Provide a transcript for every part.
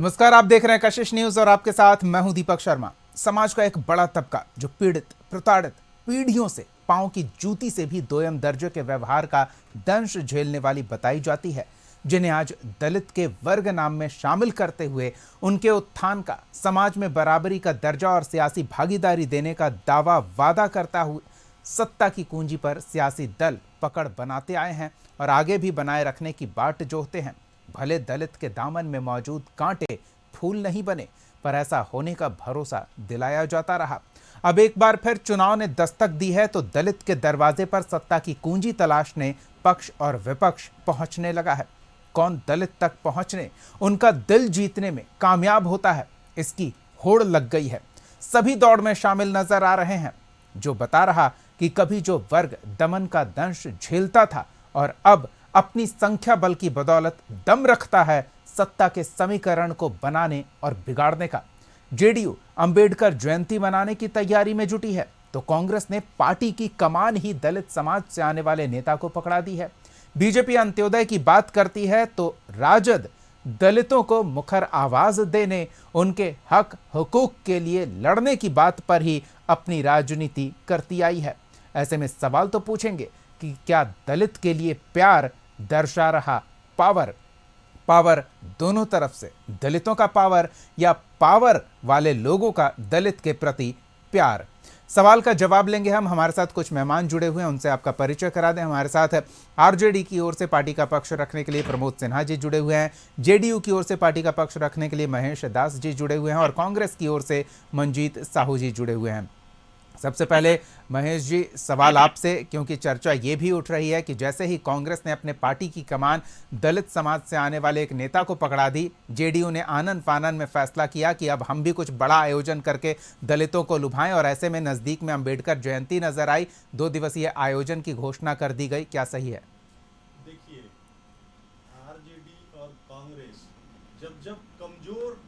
नमस्कार, आप देख रहे हैं कशिश न्यूज और आपके साथ मैं हूं दीपक शर्मा। समाज का एक बड़ा तबका जो पीड़ित प्रताड़ित पीढ़ियों से पांव की जूती से भी दोयम दर्जे के व्यवहार का दंश झेलने वाली बताई जाती है, जिन्हें आज दलित के वर्ग नाम में शामिल करते हुए उनके उत्थान का, समाज में बराबरी का दर्जा और सियासी भागीदारी देने का दावा वादा करता हुए सत्ता की कुंजी पर सियासी दल पकड़ बनाते आए हैं और आगे भी बनाए रखने की बाट जोहते हैं। भले दलित के दामन में मौजूद कांटे फूल नहीं बने, पर ऐसा होने का भरोसा दिलाया जाता रहा। अब एक बार फिर चुनाव ने दस्तक दी है तो दलित के दरवाजे पर सत्ता की कुंजी तलाशने पक्ष और विपक्ष पहुंचने लगा है। कौन दलित तक पहुंचने, उनका दिल जीतने में कामयाब होता है, इसकी होड़ लग गई है। सभी दौड़ में शामिल नजर आ रहे हैं। जो बता रहा कि कभी जो वर्ग दमन का दंश झेलता था और अब अपनी संख्या बल की बदौलत दम रखता है सत्ता के समीकरण को बनाने और बिगाड़ने का। जेडीयू अंबेडकर जयंती मनाने की तैयारी में जुटी है तो कांग्रेस ने पार्टी की कमान ही दलित समाज से आने वाले नेता को पकड़ा दी है। बीजेपी अंत्योदय की बात करती है तो राजद दलितों को मुखर आवाज देने, उनके हक हुकूक के लिए लड़ने की बात पर ही अपनी राजनीति करती आई है। ऐसे में सवाल तो पूछेंगे कि क्या दलित के लिए प्यार दर्शा रहा पावर दोनों तरफ से, दलितों का पावर या पावर वाले लोगों का दलित के प्रति प्यार? सवाल का जवाब लेंगे हम। हमारे साथ कुछ मेहमान जुड़े हुए हैं, उनसे आपका परिचय करा दें। हमारे साथ आरजेडी की ओर से पार्टी का पक्ष रखने के लिए प्रमोद सिन्हा जी जुड़े हुए हैं, जेडीयू की ओर से पार्टी का पक्ष रखने के लिए महेश दास जी जुड़े हुए हैं और कांग्रेस की ओर से मंजीत साहू जी जुड़े हुए हैं। सबसे पहले महेश जी, सवाल आपसे, क्योंकि चर्चा ये भी उठ रही है कि जैसे ही कांग्रेस ने अपने पार्टी की कमान दलित समाज से आने वाले एक नेता को पकड़ा दी, जेडीयू ने आनन फानन में फैसला किया कि अब हम भी कुछ बड़ा आयोजन करके दलितों को लुभाएं और ऐसे में नजदीक में अंबेडकर जयंती नजर आई, 2 दिवसीय आयोजन की घोषणा कर दी गई। क्या सही है? देखिए, आरजेडी और कांग्रेस जब जब कमजोर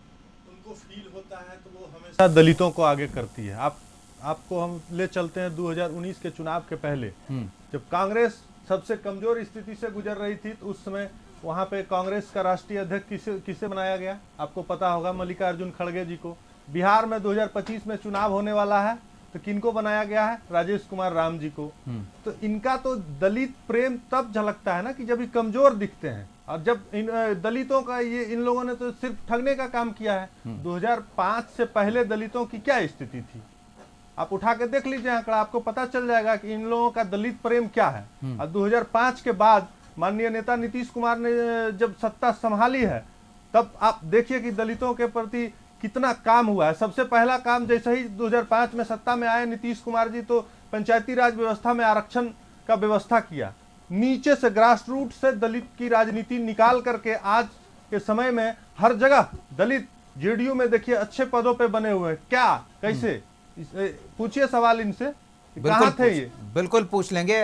उनको फील होता है तो वो हमेशा दलितों को आगे करती है। आपको हम ले चलते हैं 2019 के चुनाव के पहले, जब कांग्रेस सबसे कमजोर स्थिति से गुजर रही थी तो उस समय वहां पे कांग्रेस का राष्ट्रीय अध्यक्ष किसे बनाया गया? आपको पता होगा, मल्लिकार्जुन खड़गे जी को। बिहार में 2025 में चुनाव होने वाला है तो किनको बनाया गया है? राजेश कुमार राम जी को। तो इनका तो दलित प्रेम तब झलकता है ना कि जब ये कमजोर दिखते हैं, और जब इन दलितों का इन लोगों ने तो सिर्फ ठगने का काम किया है। 2005 से पहले दलितों की क्या स्थिति थी? आप उठा के देख लीजिए आंकड़ा, आपको पता चल जाएगा कि इन लोगों का दलित प्रेम क्या है। और 2005 के बाद माननीय नेता नीतीश कुमार ने जब सत्ता संभाली है, तब आप देखिए कि दलितों के प्रति कितना काम हुआ है। सबसे पहला काम, जैसे ही 2005 में सत्ता में आए नीतीश कुमार जी, तो पंचायती राज व्यवस्था में आरक्षण का व्यवस्था किया। नीचे से, ग्रास रूट से दलित की राजनीति निकाल करके आज के समय में हर जगह दलित, जेडीयू में देखिए अच्छे पदों पे बने हुए हैं। क्या, कैसे? पूछिए सवाल इनसे, कहां थे ये? बिल्कुल पूछ लेंगे।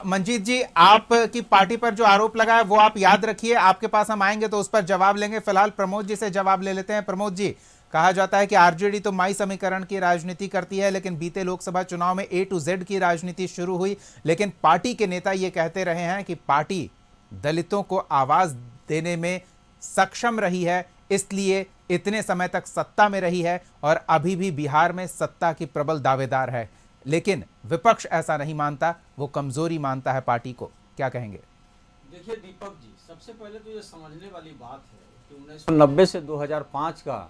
मंजीत जी, आपकी पार्टी पर जो आरोप लगा है वो आप याद रखिए, आपके पास हम आएंगे तो उस पर जवाब लेंगे। फिलहाल प्रमोद जी से जवाब ले लेते हैं। प्रमोद जी, कहा जाता है कि आरजेडी तो माई समीकरण की राजनीति करती है, लेकिन बीते लोकसभा चुनाव में A to Z की राजनीति शुरू हुई, लेकिन पार्टी के नेता ये कहते रहे हैं कि पार्टी दलितों को आवाज देने में सक्षम रही है, इसलिए इतने समय तक सत्ता में रही है और अभी भी बिहार में सत्ता की प्रबल दावेदार है। लेकिन विपक्ष ऐसा नहीं मानता, वो कमजोरी मानता है पार्टी को। क्या कहेंगे? देखिए दीपक जी, सबसे पहले तो ये समझने वाली बात है कि 1990 से 2005 का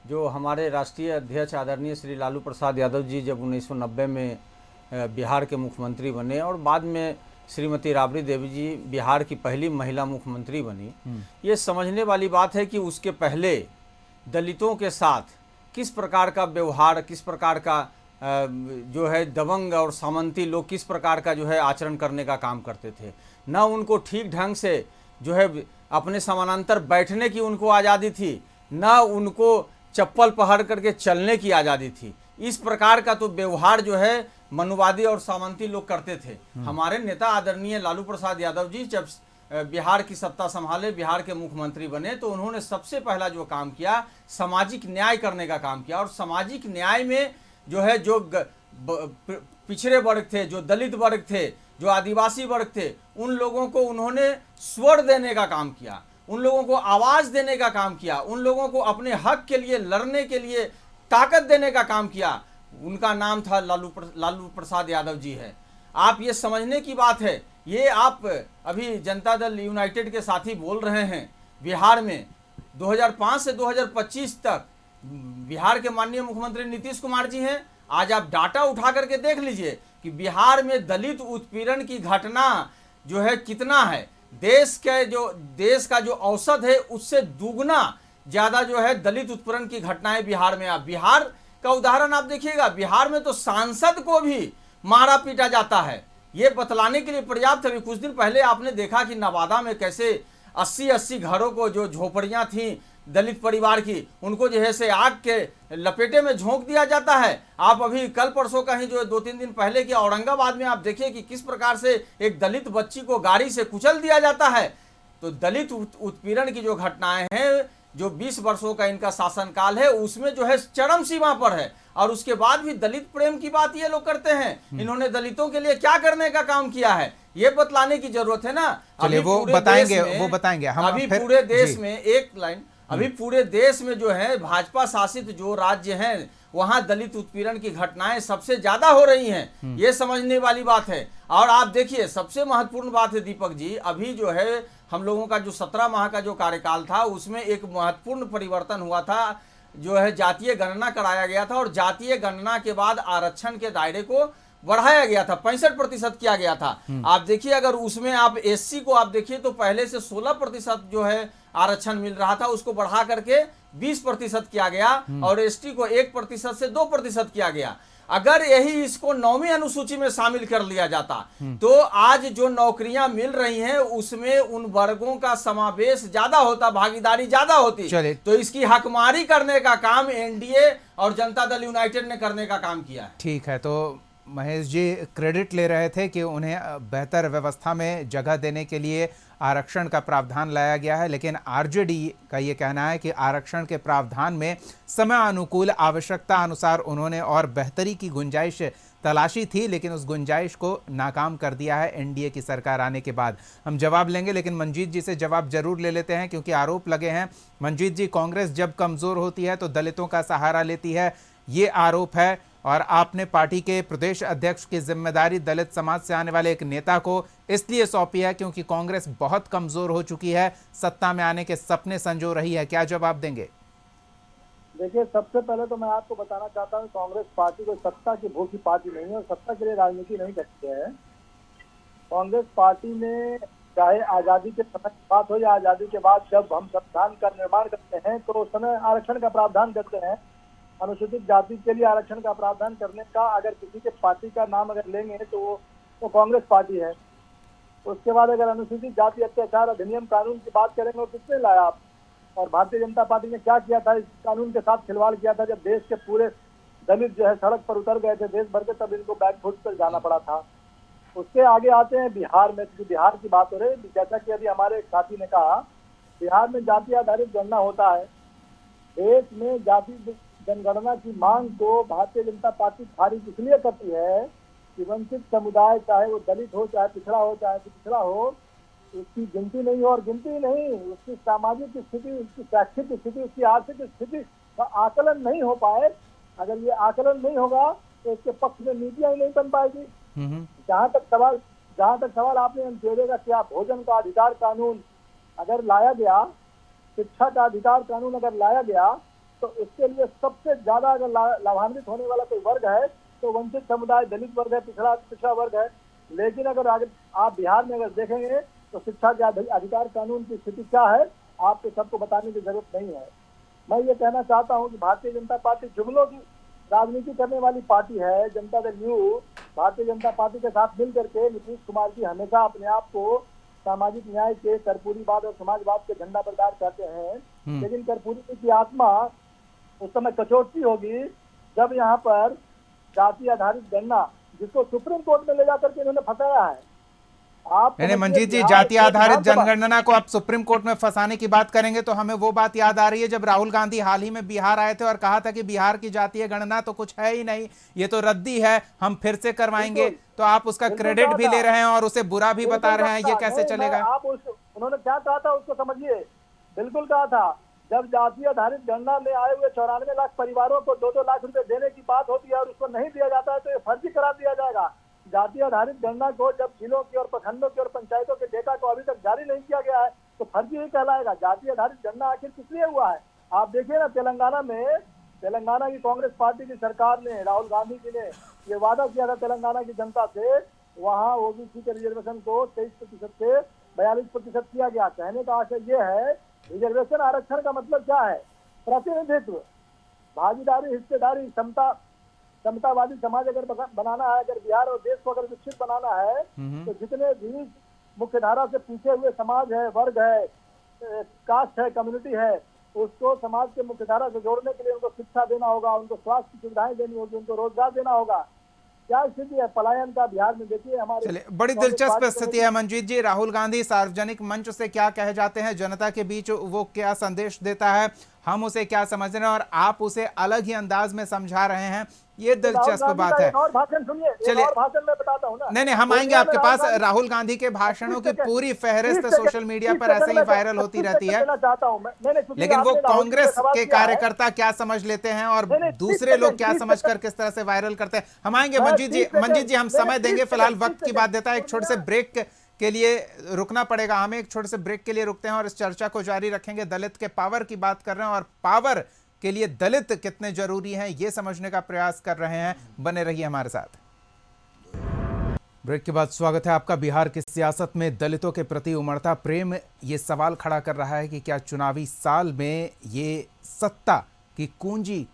जो हमारे राष्ट्रीय अध्यक्ष आदरणीय श्री लालू प्रसाद यादव जी जब 1990 में बिहार के मुख्यमंत्री बने और बाद में श्रीमती राबड़ी देवी जी बिहार की पहली महिला मुख्यमंत्री बनी, ये समझने वाली बात है कि उसके पहले दलितों के साथ किस प्रकार का व्यवहार, किस प्रकार का जो है दबंग और सामंती लोग किस प्रकार का जो है आचरण करने का काम करते थे। न उनको ठीक ढंग से जो है अपने समानांतर बैठने की उनको आज़ादी थी, न उनको चप्पल पहन करके चलने की आज़ादी थी। इस प्रकार का तो व्यवहार जो है मनुवादी और सामंती लोग करते थे। हमारे नेता आदरणीय लालू प्रसाद यादव जी जब बिहार की सत्ता संभाले, बिहार के मुख्यमंत्री बने, तो उन्होंने सबसे पहला जो काम किया सामाजिक न्याय करने का काम किया। और सामाजिक न्याय में जो है जो पिछड़े वर्ग थे, जो दलित वर्ग थे, जो आदिवासी वर्ग थे, उन लोगों को उन्होंने स्वर देने का काम किया। उन लोगों को आवाज देने का काम किया, उन लोगों को अपने हक के लिए लड़ने के लिए ताकत देने का काम किया, उनका नाम था लालू प्रसाद यादव जी है। आप ये समझने की बात है, ये आप अभी जनता दल यूनाइटेड के साथी बोल रहे हैं, बिहार में 2005 से 2025 तक बिहार के माननीय मुख्यमंत्री नीतीश कुमार जी हैं। आज आप डाटा उठा करके देख लीजिए कि बिहार में दलित उत्पीड़न की घटना जो है कितना है। देश का जो औसत है उससे दुगना ज्यादा जो है दलित उत्पीड़न की घटनाएं बिहार में। आप बिहार का उदाहरण आप देखिएगा, बिहार में तो सांसद को भी मारा पीटा जाता है। ये बतलाने के लिए पर्याप्त है। कुछ दिन पहले आपने देखा कि नवादा में कैसे 80-80 घरों को, जो झोपड़ियां थी दलित परिवार की, उनको जो है से आग के लपेटे में झोंक दिया जाता है। आप अभी कल परसों का ही जो 2-3 दिन पहले की औरंगाबाद में आप देखिए कि किस प्रकार से एक दलित बच्ची को गाड़ी से कुचल दिया जाता है। तो दलित उत्पीड़न की जो घटनाएं हैं, जो 20 वर्षों का इनका शासनकाल है, उसमें जो है चरम सीमा पर है। और उसके बाद भी दलित प्रेम की बात ये लोग करते हैं। इन्होंने दलितों के लिए क्या करने का काम किया है ये बतलाने की जरूरत है ना। चलिए वो बताएंगे हम अभी पूरे देश में एक लाइन, अभी पूरे देश में जो है भाजपा शासित जो राज्य हैं वहां दलित उत्पीड़न की घटनाएं सबसे ज्यादा हो रही हैं। ये समझने वाली बात है। और आप देखिए सबसे महत्वपूर्ण बात है दीपक जी, अभी जो है हम लोगों का जो 17 माह का जो कार्यकाल था उसमें एक महत्वपूर्ण परिवर्तन हुआ था, जो है जातीय गणना कराया गया था। और जातीय गणना के बाद आरक्षण के दायरे को बढ़ाया गया था, 65% किया गया था। आप देखिए अगर उसमें आप एससी को आप देखिए तो पहले से 16% जो है आरक्षण मिल रहा था, उसको बढ़ा करके 20% किया गया। और एसटी को 1% से 2% किया गया। अगर यही इसको 9वीं अनुसूची में शामिल कर लिया जाता तो आज जो नौकरियां मिल रही हैं उसमें उन वर्गों का समावेश ज्यादा होता, भागीदारी ज्यादा होती। तो इसकी हकमारी करने का काम एनडीए और जनता दल यूनाइटेड ने करने का काम किया है। ठीक है, तो महेश जी क्रेडिट ले रहे थे कि उन्हें बेहतर व्यवस्था में जगह देने के लिए आरक्षण का प्रावधान लाया गया है, लेकिन आरजेडी का ये कहना है कि आरक्षण के प्रावधान में समय अनुकूल आवश्यकता अनुसार उन्होंने और बेहतरी की गुंजाइश तलाशी थी, लेकिन उस गुंजाइश को नाकाम कर दिया है एनडीए की सरकार आने के बाद। हम जवाब लेंगे, लेकिन मंजीत जी से जवाब जरूर ले लेते हैं क्योंकि आरोप लगे हैं। मंजीत जी, कांग्रेस जब कमजोर होती है तो दलितों का सहारा लेती है, ये आरोप है। और आपने पार्टी के प्रदेश अध्यक्ष की जिम्मेदारी दलित समाज से आने वाले एक नेता को इसलिए सौंपी है क्योंकि कांग्रेस बहुत कमजोर हो चुकी है, सत्ता में आने के सपने संजो रही है। क्या जवाब देंगे? देखिए, सबसे पहले तो मैं आपको बताना चाहता हूँ कांग्रेस पार्टी कोई सत्ता की भूखी पार्टी नहीं है और सत्ता के लिए राजनीति नहीं करती है। कांग्रेस पार्टी में चाहे आजादी के समय की बात हो या आजादी के बाद जब हम संविधान का निर्माण करते हैं तो उस समय आरक्षण का प्रावधान करते हैं। अनुसूचित जाति के लिए आरक्षण का प्रावधान करने का अगर किसी के पार्टी का नाम अगर लेंगे तो वो कांग्रेस पार्टी है। उसके बाद अगर अनुसूचित जाति अत्याचार अधिनियम कानून की बात करेंगे तो किसने लाया आप? और भारतीय जनता पार्टी ने क्या किया था? इस कानून के साथ खिलवाड़ किया था। जब देश के पूरे दलित जो है सड़क पर उतर गए थे देश भर के, तब इनको बैकफुट पर जाना पड़ा था। उसके आगे आते हैं बिहार में, क्योंकि बिहार की बात हो रही है। जैसा कि अभी हमारे एक साथी ने कहा, बिहार में जाति आधारित गणना होता है। देश में जाति जनगणना की मांग को भारतीय जनता पार्टी खारिज इसलिए करती है कि वंचित समुदाय, चाहे वो दलित हो, चाहे पिछड़ा हो, चाहे पिछड़ा हो, उसकी गिनती नहीं हो। और गिनती नहीं, उसकी सामाजिक स्थिति, उसकी शैक्षिक स्थिति, उसकी आर्थिक स्थिति का आकलन नहीं हो पाए। अगर ये आकलन नहीं होगा तो इसके पक्ष में नीतियां ही नहीं बन पाएगी। जहाँ तक सवाल आपने जोड़े का क्या, भोजन का अधिकार कानून अगर लाया गया, शिक्षा का अधिकार कानून अगर लाया गया तो इसके लिए सबसे ज्यादा अगर लाभान्वित होने वाला कोई वर्ग है तो वंचित समुदाय, दलित वर्ग है, पिछड़ा वर्ग है। लेकिन अगर आप बिहार में अगर देखेंगे तो शिक्षा के अधिकार कानून की स्थिति क्या है आपको सबको बताने की जरूरत नहीं है। मैं ये कहना चाहता हूँ कि भारतीय जनता पार्टी जुमलों की राजनीति करने वाली पार्टी है। जनता दल यू भारतीय जनता पार्टी के साथ मिल करके नीतीश कुमार जी हमेशा अपने आप को सामाजिक न्याय के, कर्पूरीवाद और समाजवाद के झंडा बरदार करते हैं। लेकिन कर्पूरी की आत्मा उस समय कचोटती होगी जब यहाँ पर जाति आधारित गणना, जिसको सुप्रीम कोर्ट में ले जाकर के इन्होंने फंसाया है। आप मंजीत जी, जाति आधारित जनगणना को आप सुप्रीम कोर्ट में फंसाने की बात करेंगे तो हमें वो बात याद आ रही है जब राहुल गांधी हाल ही में बिहार आए थे और कहा था कि बिहार की जातीय गणना तो कुछ है ही नहीं, ये तो रद्दी है, हम फिर से करवाएंगे। तो आप उसका क्रेडिट भी ले रहे हैं और उसे बुरा भी बता रहे हैं, ये कैसे चलेगा? आप उन्होंने क्या कहा था उसको समझिए। बिल्कुल कहा था। जब जाति आधारित गणना में आए हुए 94 लाख परिवारों को 2-2 लाख रुपए देने की बात होती है और उसको नहीं दिया जाता है तो ये फर्जी करार दिया जाएगा। जाति आधारित गणना को जब जिलों की और प्रखंडों की और पंचायतों के डेटा को अभी तक जारी नहीं किया गया है तो फर्जी ही कहलाएगा। जाति आधारित गणना आखिर किस लिए हुआ है? आप देखिए ना, तेलंगाना की कांग्रेस पार्टी की सरकार ने, राहुल गांधी जी ने ये वादा किया था तेलंगाना की जनता से, वहाँ ओबीसी के रिजर्वेशन को 23% से 42% किया गया। कहने का आशय ये है, रिजर्वेशन आरक्षण का मतलब क्या है? प्रतिनिधित्व, भागीदारी, हिस्सेदारी, समतावादी समाज अगर बनाना है, अगर बिहार और देश को अगर विकसित बनाना है तो जितने भी मुख्य धारा से पीछे हुए समाज है, वर्ग है, कास्ट है, कम्युनिटी है, उसको समाज के मुख्य धारा से जोड़ने के लिए उनको शिक्षा देना होगा, उनको स्वास्थ्य की सुविधाएं देनी होगी, उनको रोजगार देना होगा। क्या स्थिति है पलायन का बिहार में? देखिए हमारे, चलिए, बड़ी दिलचस्प स्थिति है मंजीत जी। राहुल गांधी सार्वजनिक मंच से क्या कह जाते हैं, जनता के बीच वो क्या संदेश देता है, हम उसे क्या समझ रहे हैं और आप उसे अलग ही अंदाज में समझा रहे हैं, ये दिलचस्प बात है। और भाषण सुनिए, चलिए, और भाषण मैं बताता हूँ ना। नहीं, हम आएंगे आपके पास। राहुल गांधी के भाषणों की पूरी फहरिस्त सोशल मीडिया पर ऐसे ही वायरल होती रहती है, लेकिन वो कांग्रेस के कार्यकर्ता क्या समझ लेते हैं और दूसरे लोग क्या समझकर किस तरह से वायरल करते हैं, हम आएंगे। मंजीत जी हम समय देंगे, फिलहाल वक्त की बात देता है। एक छोटे से ब्रेक के लिए रुकना पड़ेगा हमें, एक छोटे से ब्रेक के लिए रुकते हैं और इस चर्चा को जारी रखेंगे। दलित के पावर की बात कर रहे हैं और पावर के लिए दलित कितने जरूरी हैं ये समझने का प्रयास कर रहे हैं। बने रहिए हमारे साथ। ब्रेक के बाद स्वागत है आपका। बिहार की सियासत में दलितों के प्रति उमड़ता प्रेम ये सवाल खड़ा कर रहा है कि क्या चुनावी साल में ये सत्ता की कुंजी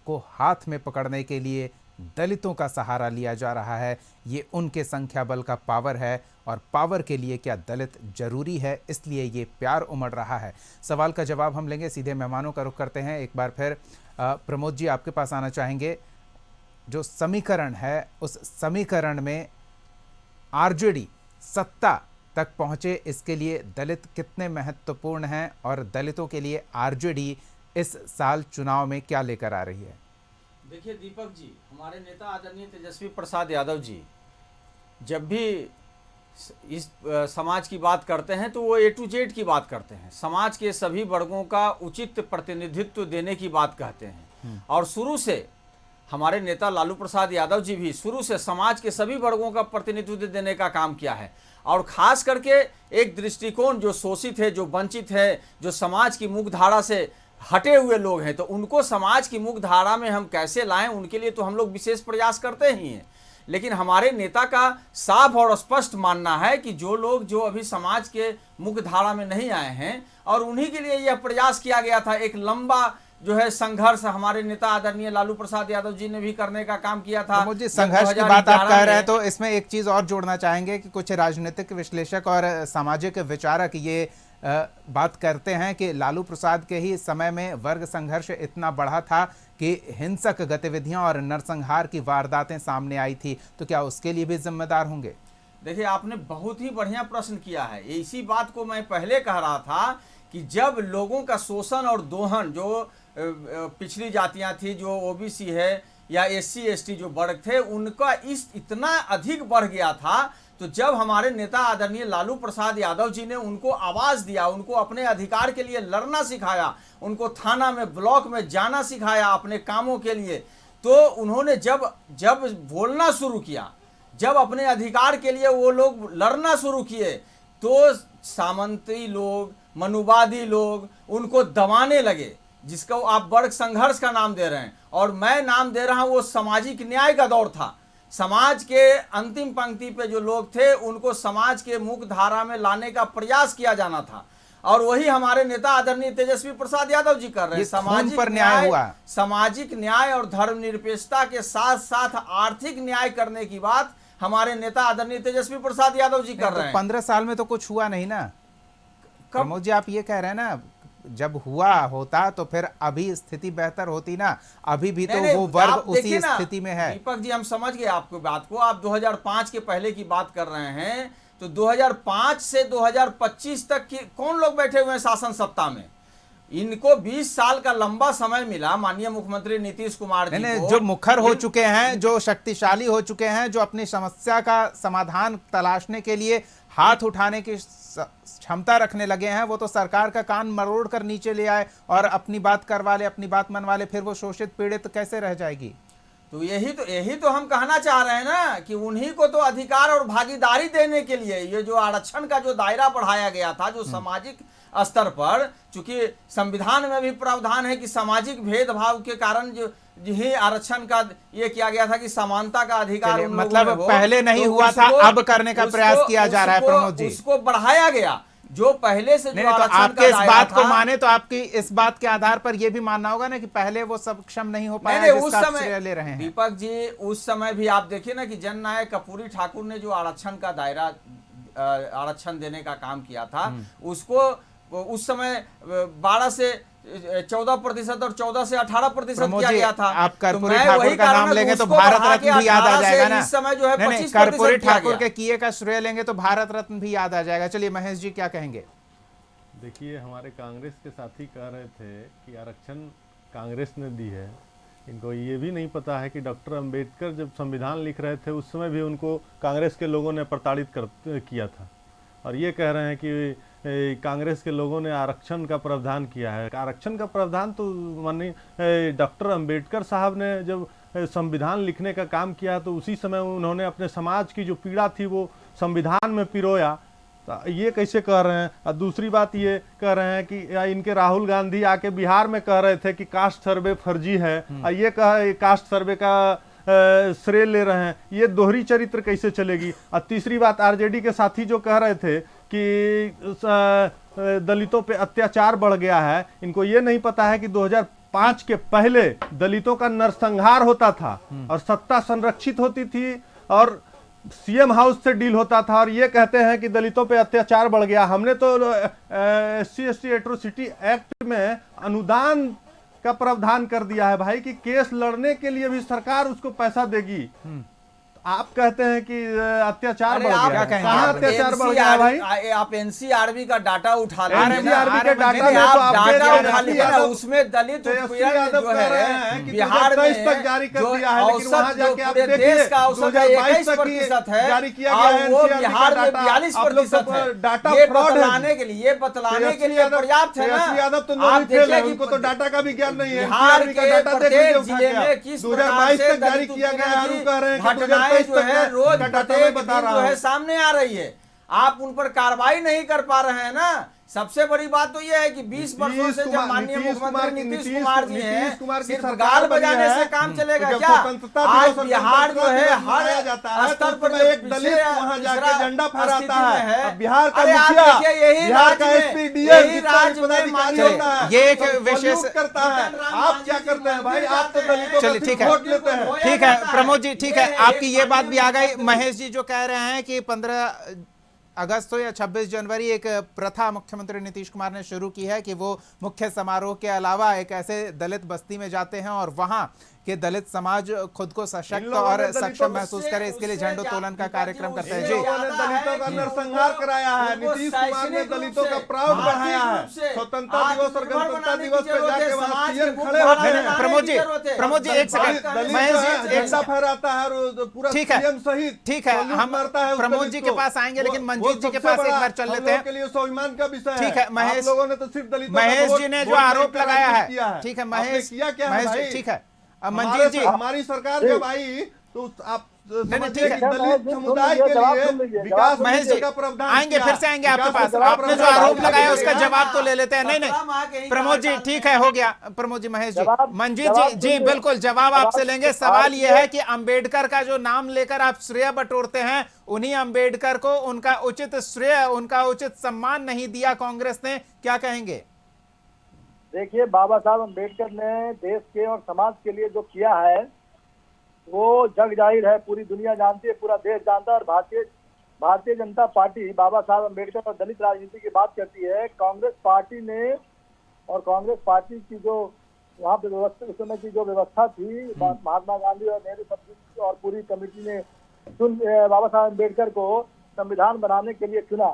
को हाथ में पकड़ने के लिए दलितों का सहारा लिया जा रहा है, ये उनके संख्या बल का पावर है और पावर के लिए क्या दलित जरूरी है, इसलिए ये प्यार उमड़ रहा है। सवाल का जवाब हम लेंगे, सीधे मेहमानों का रुख करते हैं। एक बार फिर प्रमोद जी आपके पास आना चाहेंगे। जो समीकरण है उस समीकरण में आरजेडी सत्ता तक पहुंचे, इसके लिए दलित कितने महत्वपूर्ण हैं और दलितों के लिए आरजेडी इस साल चुनाव में क्या लेकर आ रही है? देखिए दीपक जी, हमारे नेता आदरणीय तेजस्वी प्रसाद यादव जी जब भी इस समाज की बात करते हैं तो वो A to Z की बात करते हैं, समाज के सभी वर्गों का उचित प्रतिनिधित्व देने की बात कहते हैं। और शुरू से हमारे नेता लालू प्रसाद यादव जी भी शुरू से समाज के सभी वर्गों का प्रतिनिधित्व देने का काम किया है। और खास करके एक दृष्टिकोण जो शोषित है, जो वंचित है, जो समाज की मुख्य धारा से हटे हुए लोग हैं, तो उनको समाज की मुख्य धारा में हम कैसे लाएं, उनके लिए तो हम लोग विशेष प्रयास करते ही हैं। लेकिन हमारे नेता का साफ और स्पष्ट मानना है कि जो लोग जो अभी समाज के मुख्य धारा में नहीं आए हैं और उन्हीं के लिए यह प्रयास किया गया था। एक लंबा जो है संघर्ष हमारे नेता आदरणीय लालू प्रसाद यादव जी ने भी करने का काम किया था। मुझे संघर्ष की बात आप कह रहे हैं तो इसमें एक चीज और जोड़ना चाहेंगे कि कुछ राजनीतिक विश्लेषक और सामाजिक विचारक ये बात करते हैं कि लालू प्रसाद के ही समय में वर्ग संघर्ष इतना बढ़ा था कि हिंसक गतिविधियां और नरसंहार की वारदातें सामने आई थी, तो क्या उसके लिए भी जिम्मेदार होंगे? देखिए, आपने बहुत ही बढ़िया प्रश्न किया है। इसी बात को मैं पहले कह रहा था कि जब लोगों का शोषण और दोहन, जो पिछड़ी जातियां थी, जो ओबीसी है या SC ST जो वर्ग थे, उनका इतना अधिक बढ़ गया था, तो जब हमारे नेता आदरणीय लालू प्रसाद यादव जी ने उनको आवाज़ दिया, उनको अपने अधिकार के लिए लड़ना सिखाया, उनको थाना में, ब्लॉक में जाना सिखाया अपने कामों के लिए, तो उन्होंने जब बोलना शुरू किया, जब अपने अधिकार के लिए वो लोग लड़ना शुरू किए, तो सामंती लोग, मनुवादी लोग उनको दबाने लगे, जिसको आप वर्ग संघर्ष का नाम दे रहे हैं और मैं नाम दे रहा हूं वो सामाजिक न्याय का दौर था। समाज के अंतिम पंक्ति पे जो लोग थे उनको समाज के मुख्य धारा में लाने का प्रयास किया जाना था और वही हमारे नेता आदरणीय तेजस्वी प्रसाद यादव जी कर रहे हैं। सामाजिक न्याय और धर्मनिरपेक्षता के साथ साथ आर्थिक न्याय करने की बात हमारे नेता आदरणीय तेजस्वी प्रसाद यादव जी कर रहे हैं। 15 साल में तो कुछ हुआ नहीं ना प्रमोद जी, आप ये कह रहे हैं ना, जब हुआ होता तो फिर अभी स्थिति बेहतर होती ना, अभी भी तो वो वर्ग उसी स्थिति में है। दीपक जी, हम समझ गए आपको बात को। आप 2005 के पहले की बात कर रहे हैं, तो 2005 से 2025 तक की कौन लोग बैठे हुए हैं शासन सत्ता में? इनको 20 साल का लंबा समय मिला माननीय मुख्यमंत्री नीतीश कुमार जी नहीं, को। जो मुखर हो चुके हैं, जो शक्तिशाली हो चुके हैं, जो अपनी समस्या का समाधान तलाशने के लिए हाथ उठाने की क्षमता रखने लगे हैं, वो तो सरकार का कान मरोड़ कर नीचे ले आए और अपनी बात करवा ले, अपनी बात मनवा ले, फिर वो शोषित पीड़ित कैसे रह जाएगी? तो यही तो हम कहना चाह रहे हैं ना कि उन्हीं को तो अधिकार और भागीदारी देने के लिए ये जो आरक्षण का जो दायरा बढ़ाया गया था, जो सामाजिक स्तर पर, चूंकि संविधान में भी प्रावधान है कि सामाजिक भेदभाव के कारण जो ही आरक्षण का ये किया गया था कि समानता का अधिकार उन लोगों मतलब में हो, पहले नहीं तो हुआ था, अब करने का प्रयास किया जा रहा है। प्रमोद जी, उसको बढ़ाया गया जो पहले से जो तो आरक्षण आपके का इस दायरा बात को था। माने तो आपकी इस बात के आधार पर यह भी मानना होगा ना कि पहले वो सक्षम नहीं हो पाया, नहीं, उस जिसका आप समय श्रेय ले रहे हैं। दीपक जी, उस समय भी आप देखिए ना कि जननायक कर्पूरी ठाकुर ने जो आरक्षण का दायरा आरक्षण देने का काम किया था, उसको उस समय 12 से 14% और 14 से 18% किया गया था। आप तो कर्पूरी मैं ठाकुर वही का कारण नाम है कि लेंगे तो उसको भारत बढ़ा रत्न के भी याद आ 18 से जाएगा ना। इस समय जो है नहीं, 25% कर्पूरी किया ठाकुर गया। के किए का श्रेय लेंगे तो भारत रत्न भी याद आ जाएगा। चलिए महेश जी क्या कहेंगे? देखिए, हमारे कांग्रेस के साथी कह रहे थे कि आरक्षण कांग्रेस ने दी है। इनको ये भी नहीं पता है कि डॉक्टर अंबेडकर जब संविधान लिख रहे थे उस समय भी उनको कांग्रेस के लोगों ने प्रताड़ित किया था, और ये कह रहे हैं कि कांग्रेस के लोगों ने आरक्षण का प्रावधान किया है। आरक्षण का प्रावधान तो माननीय डॉक्टर अंबेडकर साहब ने जब संविधान लिखने का काम किया तो उसी समय उन्होंने अपने समाज की जो पीड़ा थी वो संविधान में पिरोया। तो ये कैसे कह रहे हैं? और दूसरी बात ये कह रहे हैं कि इनके राहुल गांधी आके बिहार में कह रहे थे कि कास्ट सर्वे फर्जी है, और ये कास्ट सर्वे का श्रेय ले रहे हैं। ये दोहरी चरित्र कैसे चलेगी? और तीसरी बात, आरजेडी के साथी जो कह रहे थे कि दलितों पे अत्याचार बढ़ गया है, इनको ये नहीं पता है कि 2005 के पहले दलितों का नरसंहार होता था और सत्ता संरक्षित होती थी और सीएम हाउस से डील होता था, और ये कहते हैं कि दलितों पे अत्याचार बढ़ गया। हमने तो SC/ST एट्रोसिटी एक्ट में अनुदान का प्रावधान कर दिया है भाई कि केस लड़ने के लिए भी सरकार उसको पैसा देगी। आप कहते हैं कि अत्याचार बढ़ गया, कहाँ अत्याचार बढ़ गया भाई? आप एनसीआरबी का डाटा उठा लें, एनसीआरबी के डाटा में तो आप डाटा उठा लीजिए ना, उसमें दलित उत्पीड़न जो है बिहार में तक जारी कर दिया है, लेकिन वहां जाके आप पूरे देश का औसत 21% है, जारी किया और गया है। वो बिहार में 42% है। डाटा ये फ्रॉड बतलाने के लिए पर्याप्त है ना। यादव तो आप देखिए उनको तो डाटा का भी ज्ञान नहीं है। बिहार के प्रत्येक जिले में किस प्रकार 2022 से तक जारी दलित किया गया है, कह रहे हैं कि घटनाएं जो है रोज डाटा प्रत्येक बता दिन रहा जो है हूं। सामने आ रही है। आप उन पर कार्रवाई नहीं कर पा रहे हैं ना। सबसे बड़ी बात तो यह है कि 20 वर्षों से जब माननीय मुख्यमंत्री नीतीश कुमार जी हैं, सिर्फ गाल बजाने से काम चलेगा क्या? आज बिहार जो है हर स्तर पर एक दलित वहां जाके झंडा फहराता है। बिहार का अरे आप मुखिया, देखिए यही बिहार का राज्य SP, में DM माननीय होता है। ये एक तो विशेष सल्यूट करता है। आप क्या करते हैं भाई? आप तो दलितों चलिए, का ठीक सिर्फ है। वोट लेते हैं। ठीक है प्रमोद जी, ठीक है, आपकी ये बात भी आ गई। महेश जी जो कह रहे हैं कि 15 अगस्त हो या 26 जनवरी एक प्रथा मुख्यमंत्री नीतीश कुमार ने शुरू की है कि वो मुख्य समारोह के अलावा एक ऐसे दलित बस्ती में जाते हैं और वहां के दलित समाज खुद को सशक्त और सक्षम महसूस करे, इसके लिए झंडोत्तोलन का कार्यक्रम करते हैं। जी, दलितों का नरसंहार कराया है। नीतीश कुमार ने दलितों का प्राउड बढ़ाया है। स्वतंत्रता दिवस और गणतंत्रता दिवस पे जाके वहां सीएम खड़े होते हैं। प्रमोद जी एक सेकंड, महेश जी झंडा फहराता है और पूरा ठीक है, सीएम सहित ठीक है, हम मरता है। प्रमोद जी के पास आएंगे, लेकिन मंजीत जी के पास एक बार चल लेते हैं के लिए स्वाभिमान का विषय है। ठीक है, महेश लोगों ने तो सिर्फ दलितों महेश जी ने जो आरोप लगाया है, ठीक है महेश, किया क्या महेश जी, ठीक है, अब मंजीत जी, हमारी सरकार जब आई तो आप नहीं, ठीक है, दलित समुदाय के लिए विकास महेश जी का प्रावधान आएंगे, फिर से आएंगे आपके पास। आपने जो आरोप लगाया उसका जवाब तो ले लेते हैं। नहीं नहीं प्रमोद जी, ठीक है, हो गया प्रमोद जी। महेश जी, मंजीत जी, जी बिल्कुल जवाब आपसे लेंगे। सवाल यह है कि अंबेडकर का जो नाम लेकर आप श्रेय बटोरते हैं, उन्हीं अंबेडकर को उनका उचित श्रेय, उनका उचित सम्मान नहीं दिया कांग्रेस ने, क्या कहेंगे? देखिए, बाबा साहब अम्बेडकर ने देश के और समाज के लिए जो किया है वो जग जाहिर है, पूरी दुनिया जानती है, पूरा देश जानता है। और भारतीय जनता पार्टी बाबा साहब अम्बेडकर और दलित राजनीति की बात करती है। कांग्रेस पार्टी ने और कांग्रेस पार्टी की जो वहाँ पे व्यवस्था, उस समय की जो व्यवस्था थी, महात्मा गांधी और नेहरू सब और पूरी कमेटी ने बाबा साहब अम्बेडकर को संविधान बनाने के लिए चुना।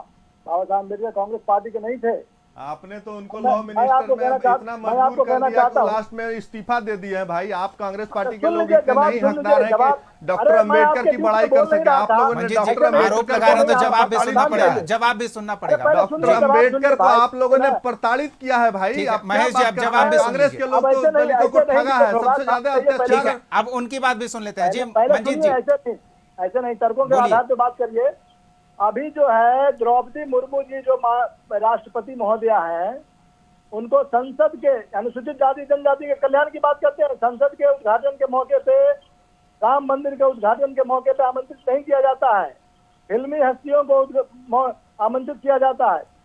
बाबा साहब अम्बेडकर कांग्रेस पार्टी के नहीं थे, आपने तो उनको मैं- लॉ मैं मिनिस्टर आपको में कहना चाह- इतना मैं आपको मजबूर कर कहना दिया चाहता कि हूं। लास्ट में इस्तीफा दे दिया है भाई। आप कांग्रेस पार्टी के सुन लोग लीजिए, इतने जवाब नहीं सुन हकदार लीजिए, हैं जवाब। कि डॉक्टर अरे मैं अम्बेडकर आपके की बीच बड़ाई में कर बोल नहीं सके। रहा आप था। लोगों ने मंजीत जी, डॉक्टर आरोप अम्बेडकर लगा रहे हैं तो को जवाब भी प्रताड़ित सुनना किया पड़ेगा, है। जवाब भी सुनना अरे पड़ेगा। पहले सुनिए, डॉक्टर जवाब अम्बेडकर सुनिए को भाई। आप लोगों ने सुना। प्रताड़ित किया है भाई। ठीक है, आप क्या महेश जी, बात अब कर रहे जवाब हैं? भी सुन कांग्रेस लीजिए। के लोग अब तो ऐसे नहीं, दलितों को ऐसे नहीं ठगा है, होगा। सबसे ज्यादा पहले- अत्याचार ठीक है, अब उनकी बात भी सुन लेते हैं जी। पहले मंजीत सुनिए, जी, ऐसे नहीं तर्कों के बोलिए। आधार पे बात करिए। अभी जो है द्रौपदी मुर्मू जी जो राष्ट्रपति महोदया हैं, उनको संसद के अनुसूचित जाति जनजाति के कल्याण की बात करते हैं। संसद के उद्घाटन के मौके पे, राम मंदिर के उद्घाटन के मौके पे आमंत्रित नहीं किया जाता है। फिल्मी हस्तियों को आमंत्रित किया जाता है।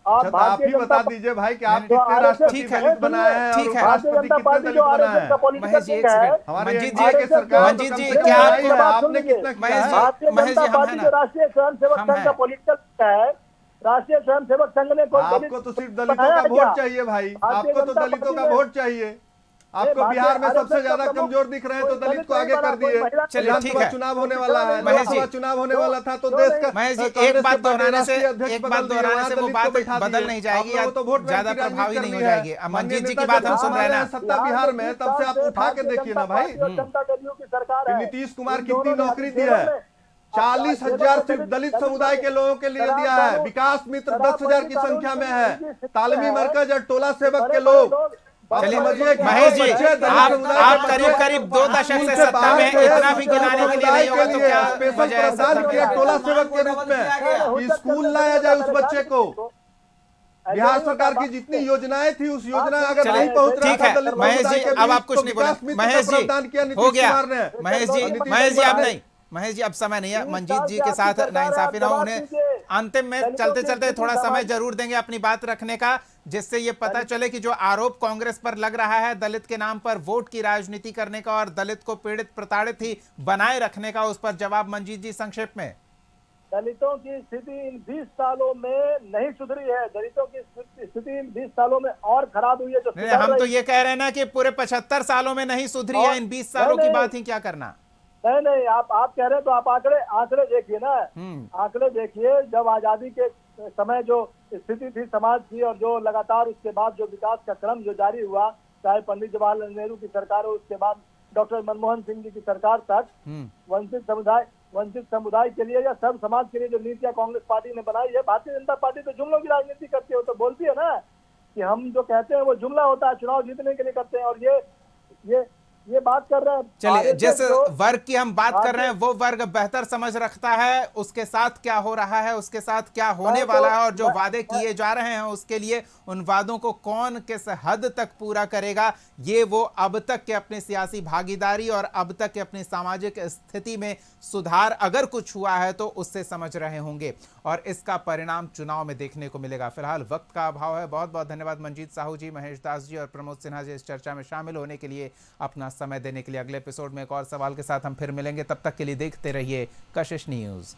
आप अच्छा, तो आप भारतीय ही जनता बता दीजिए भाई कि आप तो कितने राष्ट्रपति ठीक है, दलित बनाए हैं और ठीक है। भारतीय राष्ट्रपति जनता कितने पार्टी दलित जो बनाए आरएसएस का हैं? पॉलिटिकल महेश जी, विंग एक है। सेकंड। हमारे मंजीत एनडीए जी, के सरकार मंजीत तो कम जी, से कम क्या बनाई आपको- है। बात सुन आपने लीजिए। कितना किया महेश है? जी, भारतीय महेश जनता जी, हम पार्टी हैं जो ना। राष्ट्रीय स्वयंसेवक हम संघ का हैं। पॉलिटिकल है, राष्ट्रीय स्वयंसेवक संघ ने कोई आपको तो सिर्फ दलितों बनाया का है वोट क्या? चाहिए भाई। भारतीय आपको तो जनता दलितों पार्टी का ने- वोट चाहिए। आपको भारतीय बिहार में सबसे आरएसएस का ज्यादा प्रमुख कमजोर दिख रहे हैं तो कोई दलित को दलित आगे नहीं कर बना, कोई दिए। महिला चलिए, ठीक विधानसभा है। चुनाव होने वाला है, महेश जी, लोकसभा चुनाव होने वाला था तो क्यों देश नहीं? का महेश जी, एक कांग्रेस बात के पार्टी दोहराने से राष्ट्रीय अध्यक्ष एक बदल बात दिए, दोहराने वहाँ से वो दलित को बात बैठा बदल दिए। नहीं आप जाएगी लोगों या को तो वोट बैंक ज्यादा की राजनीति प्रभावी नहीं करनी हो है। जाएगी। अब माननीय मंजीत जी नेता की बात जब हम भी सुन रहे हैं संभाले ना। हैं सत्ता बिहार में, तब से आप उठा के देखिए ना भाई। जनता दलियों की सरकार है। नीतीश कुमार इन कितनी दोनों ने नौकरी दी जेलों है? में- 40,000 सिर्फ दलित समुदाय के लोगों के लिए दिया है। विकास मित्र 10,000 की संख्या में है। तालीमी मरकज और टोला सेवक के लोग। आप चलिए, समझिए कि महेश जो जी, बच्चे दलित आप समुदाय के करीब बच्चे करीब 2 दशक स्कूल से से सत्ता बाहर में गए, इतना भी दूसरे गिनाने के लिए समुदाय नहीं होगा तो लिए क्या स्पेशल वजह है प्रावधान सत्ता किया में? टोला सेवक के रूप में कि स्कूल लाया जाए उस बच्चे को। बिहार सरकार की जितनी योजनाएं थी उस योजना अगर चलिए, नहीं पहुंच रहा ठीक था है। दलित महेश समुदाय जी, के अब बीच, आप कुछ तो नहीं विकास बोले। मित्र का महेश प्रावधान किया जी, नीतीश हो गया। कुमार ने। महेश जी, नीतीश महेश जी, अब कुमार ने। नहीं। महेश जी, अब समय नहीं है। 20 मंजीत साल जी से के आपकी साथ सरकार है, नाइंसाफी ना हो। आप उन्हें जवाब दीजिए। अंतिम में दलितों चलते की चलते स्थिति थोड़ा समय समाज- जरूर देंगे अपनी बात रखने का, जिससे ये पता चले कि जो आरोप कांग्रेस पर लग रहा है दलित के नाम पर वोट की राजनीति करने का और दलित को पीड़ित प्रताड़ित ही बनाए रखने का, उस पर जवाब मंजीत जी संक्षेप में। दलितों की स्थिति इन 20 सालों में नहीं सुधरी है। दलितों की स्थिति इन 20 सालों में और खराब हुई है। जो नहीं, सुधर हम तो रही- ये कह रहे हैं ना कि पूरे 75 सालों में नहीं सुधरी है, इन 20 सालों की नहीं, बात ही क्या करना। नहीं, आप कह रहे हैं तो आप आंकड़े देखिए ना। आंकड़े देखिए, जब आजादी के समय जो स्थिति थी समाज की, और जो लगातार उसके बाद जो विकास का क्रम जो जारी हुआ, चाहे पंडित जवाहरलाल नेहरू की सरकार हो, उसके बाद डॉक्टर मनमोहन सिंह जी की सरकार तक, वंचित समुदाय के लिए या सर्व समाज के लिए जो नीतियां कांग्रेस पार्टी ने बनाई है। भारतीय जनता पार्टी तो जुमलों की राजनीति करती है, तो बोलती है ना कि हम जो कहते हैं वो जुमला होता है, चुनाव जीतने के लिए करते हैं। और ये बात कर रहे हैं। चलिए, जिस जो- वर्ग की हम बात कर रहे हैं वो वर्ग बेहतर समझ रखता है उसके साथ क्या हो रहा है, उसके साथ क्या होने वाला है, और जो वादे किए जा रहे हैं उसके लिए उन वादों को कौन किस हद तक पूरा करेगा, ये वो अब तक के अपनी सियासी भागीदारी और अब तक के अपनी सामाजिक स्थिति में सुधार अगर कुछ हुआ है तो उससे समझ रहे होंगे, और इसका परिणाम चुनाव में देखने को मिलेगा। फिलहाल वक्त का अभाव है। बहुत बहुत धन्यवाद मंजीत साहू जी, महेश दास जी और प्रमोद सिन्हा जी इस चर्चा में शामिल होने के लिए, अपना समय देने के लिए। अगले एपिसोड में एक और सवाल के साथ हम फिर मिलेंगे। तब तक के लिए देखते रहिए कशिश न्यूज़।